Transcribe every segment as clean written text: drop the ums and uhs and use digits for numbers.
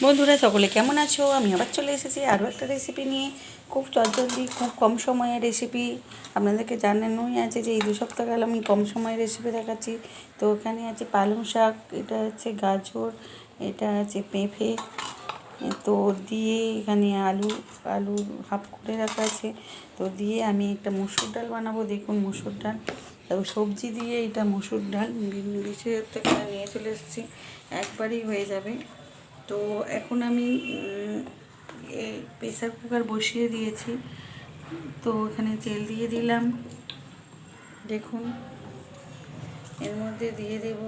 বন্ধুরা সকলে কেমন আছো? আমি আবার চলে এসেছি আরও একটা রেসিপি নিয়ে। খুব চটজলদি খুব কম সময়ের রেসিপি। আপনাদেরকে জানানোই আছে যে এই 2 সপ্তাহ কাল আমি কম সময়ের রেসিপি দেখাচ্ছি। তো এখানে আছে পালং শাক, এটা আছে গাজর, এটা আছে পেঁপে, তো দিয়ে এখানে আলু আলু হাফ করে রাখা আছে। তো দিয়ে আমি একটা মসুর ডাল বানাবো। দেখুন মসুর ডাল, তারপর সবজি দিয়ে এটা মসুর ডাল বিশেষ থেকে নিয়ে চলে এসেছি, একবারই হয়ে যাবে। তো এখন আমি প্রেসার কুকার বসিয়ে দিয়েছি। তো এখানে তেল দিয়ে দিলাম, দেখুন এর মধ্যে দিয়ে দেব।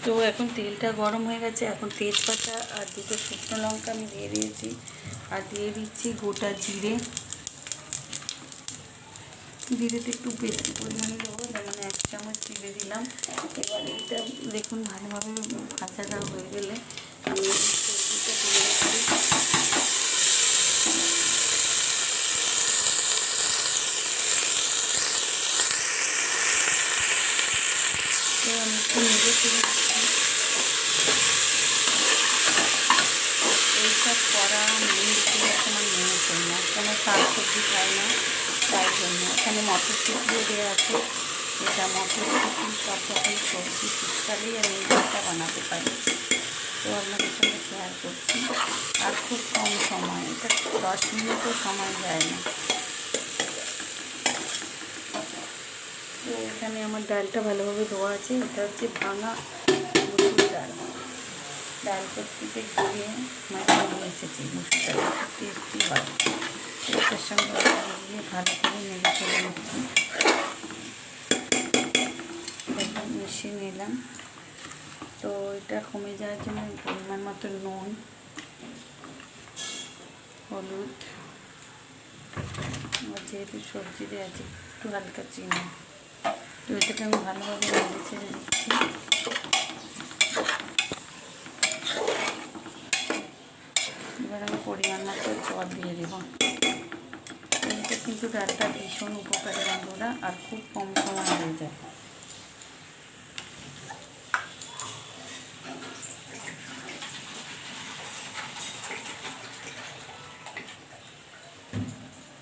তো এখন তেলটা গরম হয়ে গেছে, এখন তেজপাতা আর 2টো শুকনো লঙ্কা আমি দিয়ে দিয়েছি, আর দিয়ে দিচ্ছি গোটা জিরে। জিরেটা একটু বেশি পরিমাণে দেবো, যেমন 1 চামচ জিরে দিলাম। এবার এটা দেখুন ভালোভাবে ভাজাটা হয়ে গেলে আমি সবজিটা তুলে রাখছি। তো আমি একটু নেড়ে তুলে এইসব করা মেয়ে আমার মেয়ে জন্য, কোনো শাক সবজি খায় না, তাই জন্য এখানে মটরশুঁটিও দেওয়া আছে। এটা মটরশুঁটি সব রকম সবজি শীতকালেই আমি এইটা বানাতে পারি। তো আপনাদের সঙ্গে শেয়ার করছি। আর খুব কম সময়, এটা 10 মিনিটও সময় যায় না। তো এখানে আমার ডালটা ভালোভাবে ধোয়া আছে। এটা হচ্ছে ভাঙা মুসুর ডাল, ডাল করতে গিয়ে মাঝে নিয়ে এসেছি। মুসুর ডাল খুব টেস্টি হয়। এটার সঙ্গে দিয়ে ভালো করে নেড়ে চলে নিচ্ছি, একদম মিশিয়ে নিলাম। তো এটা কমে যাওয়ার জন্য পরিমাণ মতো নুন, হলুদ, যেহেতু সবজি দিয়ে আছে একটু হালকা চিনি। তো এটাকে আমি ভালোভাবে নেড়ে ছেড়ে দিচ্ছি। এবার আমি পরিমাণ মতো জল দিয়ে দেবো। এটা কিন্তু ডালটা ভীষণ উপকারী বন্ধুরা, আর খুব কম সময় হয়ে যায়।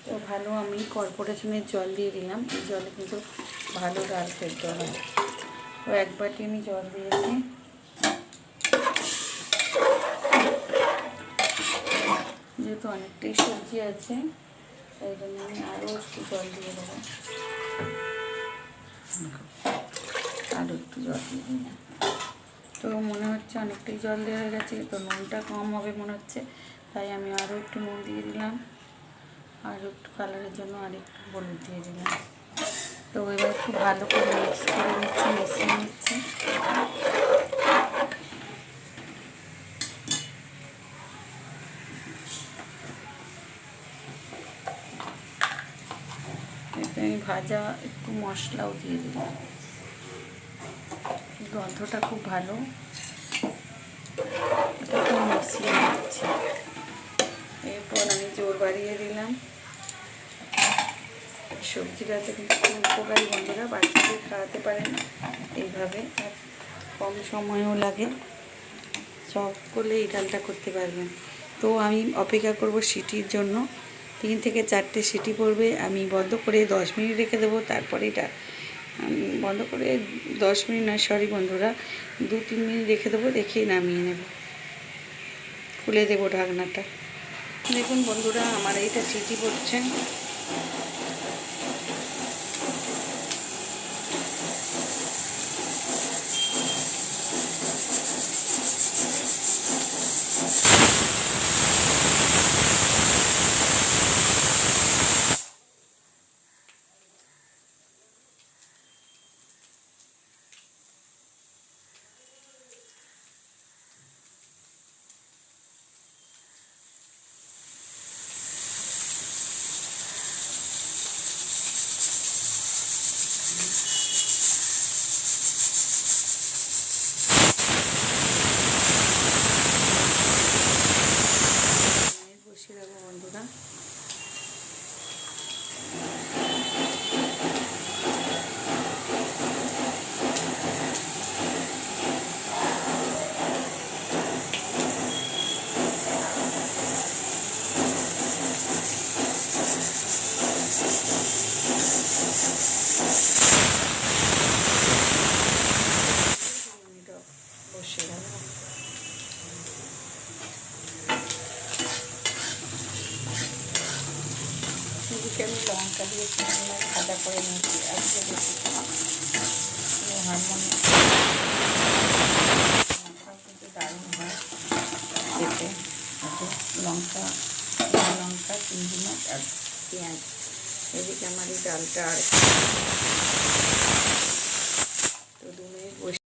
তো ভালো আমি কর্পোরেশনের জল দিয়ে দিলাম। এই জলে কিন্তু ভালো ডাল সেদ্ধ হয়। তো 1 বাটি আমি জল দিয়েছি। যেহেতু অনেকটাই সবজি আছে, তাই জন্য আমি আরও একটু জল দিয়ে দেবো। আরও একটু জল দিয়ে দিলাম। তো মনে হচ্ছে অনেকটাই জল দেওয়া হয়ে গেছে, তো নুনটা কম হবে মনে হচ্ছে, তাই আমি আরও একটু নুন দিয়ে দিলাম। আর একটু কালারের জন্য আর একটু হলুদ দিয়ে দিলাম। তো এবার একটু ভালো করে মিক্স করে নিচ্ছি, মিশিয়ে নিচ্ছি। আমি ভাজা একটু মশলাও দিয়ে দিলাম, গন্ধটা খুব ভালো। এটা খুব মিশিয়ে নিচ্ছি। এরপর আমি জোর বাড়িয়ে দিলাম। সবজিটাতে কিন্তু খুব উপকারী বন্ধুরা, বাচ্চাদের খাওয়াতে পারেন এইভাবে, আর কম সময়ও লাগে। সকলে এই ডালটা করতে পারবেন। তো আমি অপেক্ষা করব সিটির জন্য। 3 থেকে 4টে সিটি পড়বে, আমি বন্ধ করে 10 মিনিট রেখে দেবো। তারপরে এটা বন্ধ করে 10 মিনিট নয়, সরি বন্ধুরা, 2-3 মিনিট রেখে দেবো, রেখেই নামিয়ে নেব। খুলে দেবো ঢাকনাটা। দেখুন বন্ধুরা আমার এইটা সিটি পড়ছে। বসিয়ে দেবো বন্ধুরা। এদিকে আমি লঙ্কা দিয়ে ভাজা করে নিয়েছি। আজকে রেসিপি হারমোনিয়াম লঙ্কাও কিন্তু দারুণ হয় খেতে। লঙ্কা, লঙ্কা, চিংড়ি মাছ আর পেঁয়াজ। এদিকে আমার এই ডালটা আর তো 2 মিনিট বসে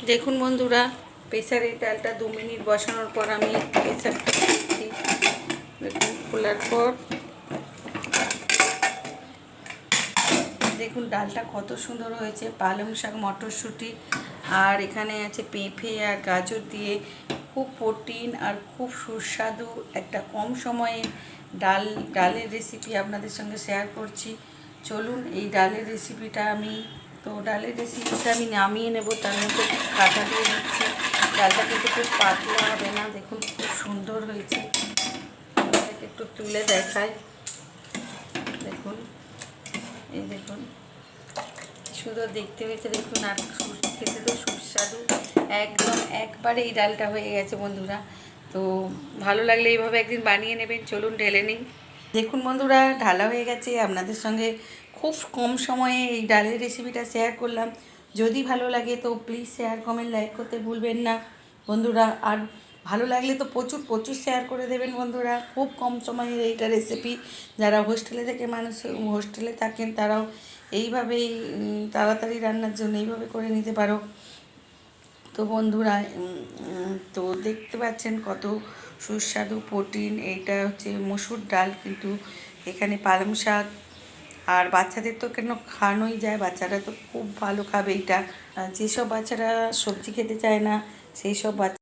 দেখুন বন্ধুরা, প্রেসারের ডালটা 2 মিনিট বসানোর পর আমি প্রেসারটা খুলছি। দেখুন খোলার পর দেখুন ডালটা কত সুন্দর হয়েছে। পালং শাক, মটরশুঁটি আর এখানে আছে পেঁপে আর গাজর দিয়ে খুব প্রোটিন আর খুব সুস্বাদু একটা কম সময়ে ডালের রেসিপি আপনাদের সঙ্গে শেয়ার করছি। চলুন এই ডালের রেসিপিটা ডালের রেসিপিটা আমি নামিয়ে নেব। তার মধ্যে কাঁচা দিয়ে দিচ্ছি। ডালটা কিন্তু খুব পাতলা হবে না। দেখুন খুব সুন্দর হয়েছে। একটু তুলে দেখাই। দেখুন, এই দেখুন সুন্দর দেখতে হয়েছে। দেখুন আর খেতে তো সুস্বাদু একদম একবারে এই ডালটা হয়ে গেছে বন্ধুরা। তো ভালো লাগলে এইভাবে একদিন বানিয়ে নেবেন। চলুন ঢেলে নিই। দেখুন বন্ধুরা, ঢালা হয়ে গেছে। আপনাদের সঙ্গে খুব কম সময়ে এই ডালের রেসিপিটা শেয়ার করলাম। যদি ভালো লাগে তো প্লিজ শেয়ার, কমেন্ট, লাইক করতে ভুলবেন না বন্ধুরা। আর ভালো লাগলে তো প্রচুর প্রচুর শেয়ার করে দেবেন বন্ধুরা। খুব কম সময়ের এইটা রেসিপি। যারা হোস্টেলে থাকেন তারাও এইভাবেই তাড়াতাড়ি রান্নার জন্য এইভাবে করে নিতে পারো। তো বন্ধুরা, তো দেখতে পাচ্ছেন কত সুস্বাদু প্রোটিন। এইটা হচ্ছে মসুর ডাল, কিন্তু এখানে পালং শাক। আর বাচ্চাদের তো কেন খাওয়ানোই যায়, বাচ্চারা তো খুব ভালো খাবে এইটা। যেসব বাচ্চারা সবজি খেতে চায় না সেই সব বাচ্চা